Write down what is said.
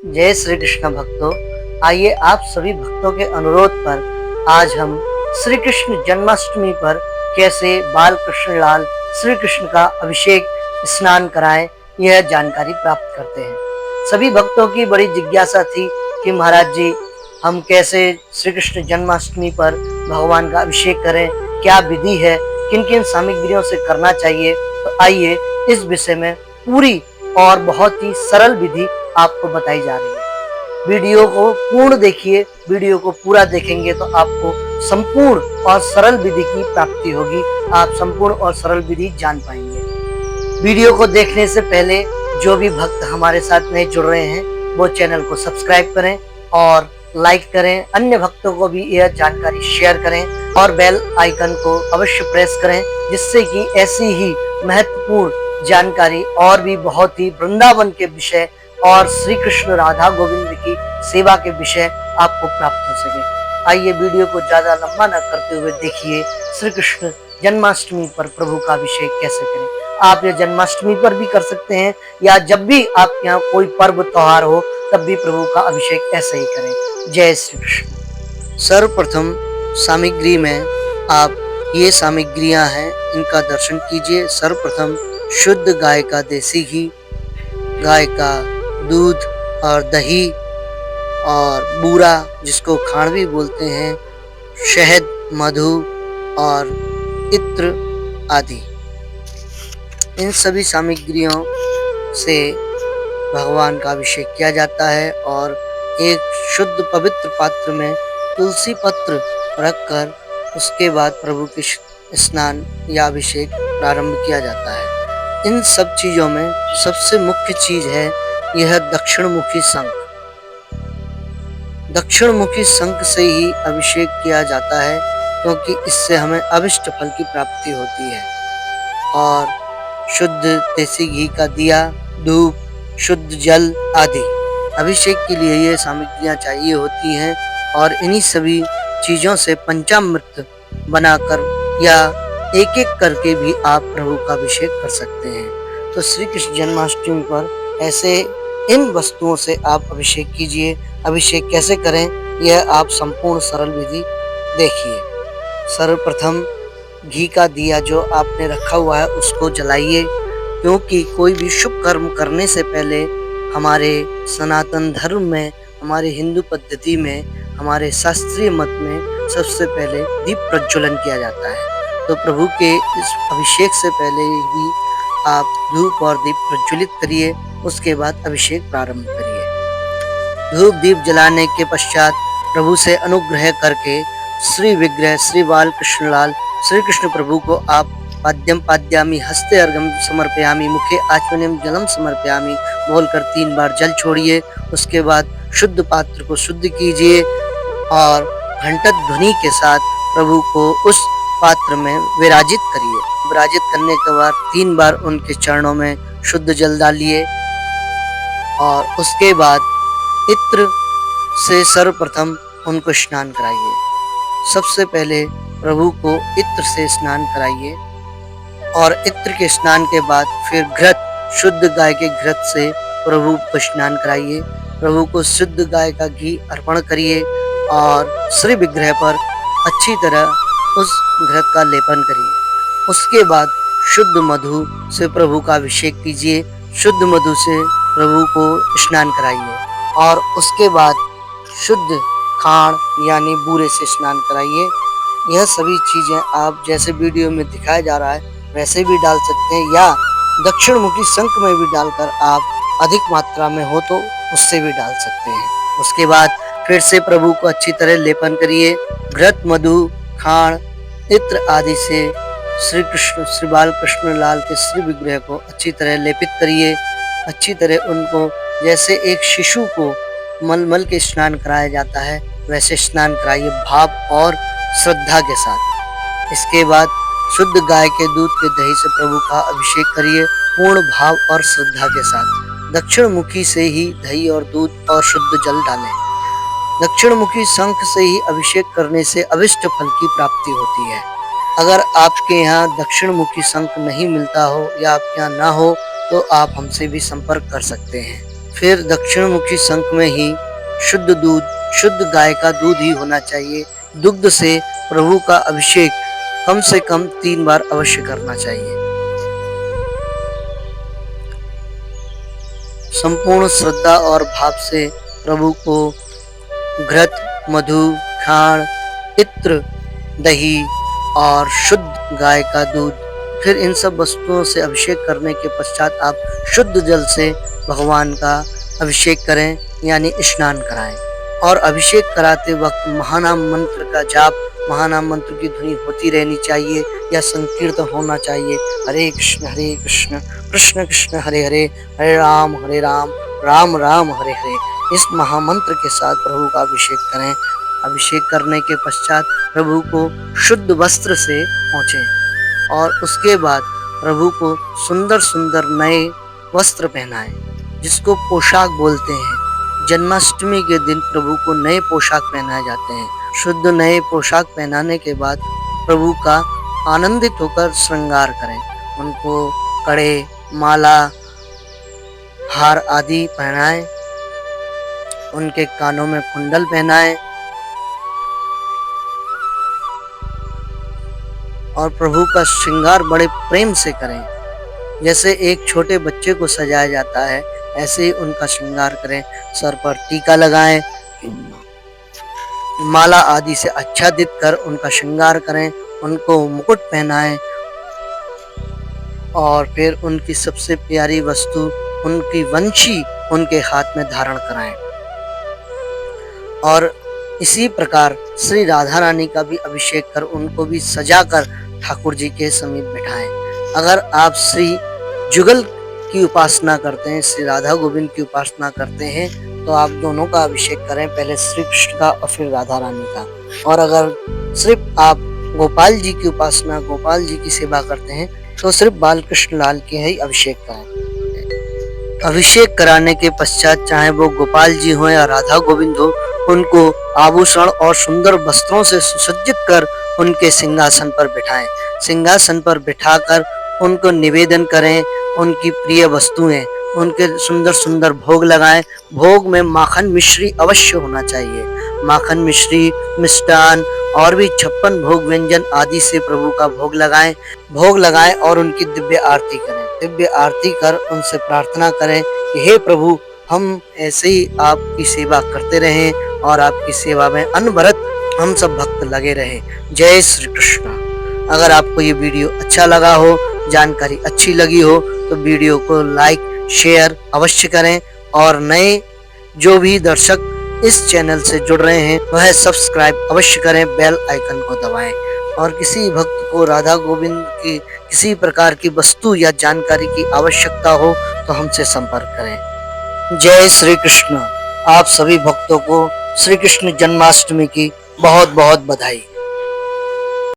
जय श्री कृष्ण भक्तों। आइए आप सभी भक्तों के अनुरोध पर आज हम श्री कृष्ण जन्माष्टमी पर कैसे बाल कृष्ण लाल श्री कृष्ण का अभिषेक स्नान कराएं, यह जानकारी प्राप्त करते हैं। सभी भक्तों की बड़ी जिज्ञासा थी कि महाराज जी, हम कैसे श्री कृष्ण जन्माष्टमी पर भगवान का अभिषेक करें, क्या विधि है, किन किन सामग्रियों से करना चाहिए। तो आइए इस विषय में पूरी और बहुत ही सरल विधि आपको बताई जा रही है। वीडियो को पूर्ण देखिए। वीडियो को पूरा देखेंगे तो आपको संपूर्ण और सरल विधि की प्राप्ति होगी। आप संपूर्ण और सरल विधि जान पाएंगे। वीडियो को देखने से पहले जो भी भक्त हमारे साथ नए जुड़ रहे हैं वो चैनल को सब्सक्राइब करें और लाइक करें। अन्य भक्तों को भी यह जानकारी शेयर करें और बेल आइकन को अवश्य प्रेस करें, जिससे कि ऐसी ही महत्वपूर्ण जानकारी और भी बहुत ही वृंदावन के विषय और श्री कृष्ण राधा गोविंद की सेवा के विषय आपको प्राप्त हो सके। आइए वीडियो को ज्यादा लंबा न करते हुए देखिए श्री कृष्ण जन्माष्टमी पर प्रभु का अभिषेक कैसे करें। आप ये जन्माष्टमी पर भी कर सकते हैं या जब भी आपके यहाँ कोई पर्व त्योहार हो तब भी प्रभु का अभिषेक ऐसे ही करें। जय श्री कृष्ण। सर्वप्रथम सामग्री में आप ये सामग्रियां हैं, इनका दर्शन कीजिए। सर्वप्रथम शुद्ध गाय का देसी घी, गाय का दूध और दही और बूरा जिसको खांड भी बोलते हैं, शहद, मधु और इत्र आदि। इन सभी सामग्रियों से भगवान का अभिषेक किया जाता है और एक शुद्ध पवित्र पात्र में तुलसी पत्र रखकर उसके बाद प्रभु के स्नान या अभिषेक प्रारंभ किया जाता है। इन सब चीजों में सबसे मुख्य चीज है यह दक्षिणमुखी शंख। दक्षिणमुखी शंख से ही अभिषेक किया जाता है, क्योंकि इससे हमें अभिष्ट फल की प्राप्ति होती है। और शुद्ध देसी घी का दिया, धूप, शुद्ध जल आदि अभिषेक के लिए ये सामग्रियां चाहिए होती हैं। और इन्हीं सभी चीजों से पंचामृत बनाकर या एक एक करके भी आप प्रभु का अभिषेक कर सकते हैं। तो श्री कृष्ण जन्माष्टमी पर ऐसे इन वस्तुओं से आप अभिषेक कीजिए। अभिषेक कैसे करें यह आप संपूर्ण सरल विधि देखिए। सर्वप्रथम घी का दिया जो आपने रखा हुआ है उसको जलाइए, क्योंकि कोई भी शुभ कर्म करने से पहले हमारे सनातन धर्म में, हमारे हिंदू पद्धति में, हमारे शास्त्रीय मत में सबसे पहले दीप प्रज्वलन किया जाता है। तो प्रभु के इस अभिषेक से पहले भी आप धूप और दीप प्रज्वलित करिए, उसके बाद अभिषेक प्रारंभ करिए। धूप दीप जलाने के पश्चात प्रभु से अनुग्रह करके श्री विग्रह श्री बाल कृष्ण लाल श्री कृष्ण प्रभु को आप पाद्यम पाद्यामी, हस्ते अर्घ्यम समर्पयामी, मुखे आचमनीयम जलम समर्पयामी बोलकर 3 बार जल छोड़िए। उसके बाद शुद्ध पात्र को शुद्ध कीजिए और घंटक ध्वनि के साथ प्रभु को उस पात्र में विराजित करिए। विराजित करने के बाद 3 बार उनके चरणों में शुद्ध जल डालिए और उसके बाद इत्र से सर्वप्रथम उनको स्नान कराइए। सबसे पहले प्रभु को इत्र से स्नान कराइए और इत्र के स्नान के बाद फिर घृत, शुद्ध गाय के घृत से प्रभु को स्नान कराइए। प्रभु को शुद्ध गाय का घी अर्पण करिए और श्री विग्रह पर अच्छी तरह उस घृत का लेपन करिए। उसके बाद शुद्ध मधु से प्रभु का अभिषेक कीजिए। शुद्ध मधु से प्रभु को स्नान कराइए और उसके बाद शुद्ध खांड यानी बूरे से स्नान कराइए। यह सभी चीजें आप जैसे वीडियो में दिखाया जा रहा है वैसे भी डाल सकते हैं, या दक्षिणमुखी शंख में भी डालकर आप अधिक मात्रा में हो तो उससे भी डाल सकते हैं। उसके बाद फिर से प्रभु को अच्छी तरह लेपन करिए। घृत, मधु, खांड, इत्र आदि से श्री कृष्ण श्री बाल कृष्ण लाल के श्री विग्रह को अच्छी तरह लेपित करिए। अच्छी तरह उनको जैसे एक शिशु को मलमल के स्नान कराया जाता है वैसे स्नान कराइए, भाव और श्रद्धा के साथ। इसके बाद शुद्ध गाय के दूध के दही से प्रभु का अभिषेक करिए पूर्ण भाव और श्रद्धा के साथ। दक्षिणमुखी से ही दही और दूध और शुद्ध जल डालें। दक्षिणमुखी शंख से ही अभिषेक करने से अभिष्ट फल की प्राप्ति होती है। अगर आपके यहाँ दक्षिणमुखी शंख नहीं मिलता हो या आपके यहाँ ना हो तो आप हमसे भी संपर्क कर सकते हैं। फिर दक्षिण मुखी शंख में ही शुद्ध दूध, शुद्ध गाय का दूध ही होना चाहिए। दुग्ध से प्रभु का अभिषेक कम से कम 3 बार अवश्य करना चाहिए। संपूर्ण श्रद्धा और भाव से प्रभु को घृत, मधु, खांड, इत्र, दही और शुद्ध गाय का दूध, फिर इन सब वस्तुओं से अभिषेक करने के पश्चात आप शुद्ध जल से भगवान का अभिषेक करें, यानी स्नान कराएं। और अभिषेक कराते वक्त महानाम मंत्र का जाप, महानाम मंत्र की ध्वनि होती रहनी चाहिए या संकीर्तन होना चाहिए। हरे कृष्ण कृष्ण कृष्ण हरे हरे, हरे राम राम राम हरे हरे। इस महामंत्र के साथ प्रभु का अभिषेक करें। अभिषेक करने के पश्चात प्रभु को शुद्ध वस्त्र से पोंछें और उसके बाद प्रभु को सुंदर सुंदर नए वस्त्र पहनाएं, जिसको पोशाक बोलते हैं। जन्माष्टमी के दिन प्रभु को नए पोशाक पहनाए जाते हैं। शुद्ध नए पोशाक पहनाने के बाद प्रभु का आनंदित होकर श्रृंगार करें। उनको कड़े, माला, हार आदि पहनाएं, उनके कानों में कुंडल पहनाएं और प्रभु का श्रृंगार बड़े प्रेम से करें। जैसे एक छोटे बच्चे को सजाया जाता है, ऐसे ही उनका श्रृंगार करें। सर पर टीका लगाएं, माला आदि से आच्छादित कर उनका श्रृंगार करें, उनको मुकुट पहनाएं और फिर उनकी सबसे प्यारी वस्तु, उनकी वंशी उनके हाथ में धारण कराएं। और इसी प्रकार श्री राधा रानी का भी अभिषेक कर उनको भी सजाकर ठाकुर जी के समीप बिठाएं। अगर आप श्री जुगल की उपासना करते हैं, श्री राधा गोविंद की उपासना करते हैं, तो आप दोनों का अभिषेक करें, पहले श्री कृष्ण का और फिर राधा रानी का। और अगर सिर्फ आप गोपाल जी की उपासना, गोपाल जी की सेवा करते हैं, तो सिर्फ बाल कृष्ण लाल के ही अभिषेक करें। अभिषेक कराने के पश्चात चाहे वो गोपाल जी हो या राधा गोविंद हो, उनको आभूषण और सुंदर वस्त्रों से सुसज्जित कर उनके सिंहासन पर बिठाएं। सिंहासन पर बिठाकर उनको निवेदन करें, उनकी प्रिय वस्तुएं, उनके सुंदर सुंदर भोग लगाएं। भोग में माखन मिश्री अवश्य होना चाहिए। माखन मिश्री, मिष्टान और भी 56 भोग व्यंजन आदि से प्रभु का भोग लगाएं और उनकी दिव्य आरती करें। दिव्य आरती कर उनसे प्रार्थना करें कि हे प्रभु, हम ऐसे ही आपकी सेवा करते रहें और आपकी सेवा में अनवरत हम सब भक्त लगे रहें। जय श्री कृष्ण। अगर आपको ये वीडियो अच्छा लगा हो, जानकारी अच्छी लगी हो, तो वीडियो को लाइक शेयर अवश्य करें और नए जो भी दर्शक इस चैनल से जुड़ रहे हैं वह सब्सक्राइब अवश्य करें, बेल आइकन को दबाएं। और किसी भक्त को राधा गोविंद की किसी प्रकार की वस्तु या जानकारी की आवश्यकता हो तो हमसे संपर्क करें। जय श्री कृष्ण। आप सभी भक्तों को श्री कृष्ण जन्माष्टमी की बहुत बहुत बधाई।